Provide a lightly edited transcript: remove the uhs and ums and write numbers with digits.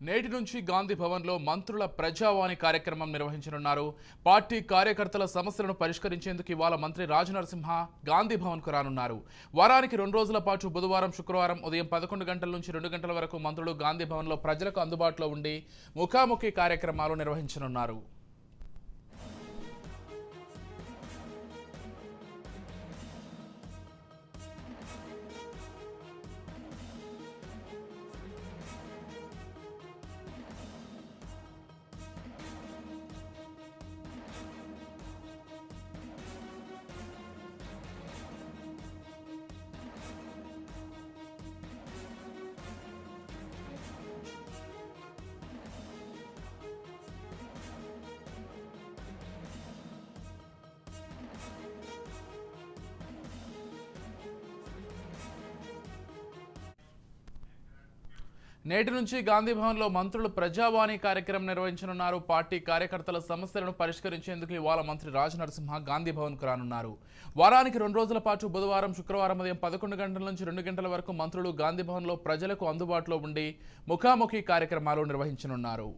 నేటి నుంచి గాంధీ భవన్లో మంత్రుల ప్రజావాణి కార్యక్రమం నిర్వహించనున్నారు. పార్టీ కార్యకర్తల సమస్యలను పరిష్కరించేందుకు ఇవాళ మంత్రి రాజనరసింహ గాంధీ భవన్కు రానున్నారు. వారానికి 2 రోజుల పాటు బుధవారం, శుక్రవారం ఉదయం 11 గంటల నుంచి 2 గంటల వరకు మంత్రులు గాంధీ భవన్లో ప్రజలకు అందుబాటులో ఉండి ముఖాముఖి కార్యక్రమాలు నిర్వహించనున్నారు. నేటి నుంచి గాంధీ భవన్లో మంత్రులు ప్రజావాణి కార్యక్రమం నిర్వహించనున్నారు. పార్టీ కార్యకర్తల సమస్యలను పరిష్కరించేందుకు ఇవాళ మంత్రి రాజనరసింహ గాంధీ భవన్కు రానున్నారు. వారానికి 2 రోజుల పాటు బుధవారం, శుక్రవారం ఉదయం 11 గంటల నుంచి 2 గంటల వరకు మంత్రులు గాంధీ భవన్లో ప్రజలకు అందుబాటులో ఉండి ముఖాముఖి కార్యక్రమాలు నిర్వహించనున్నారు.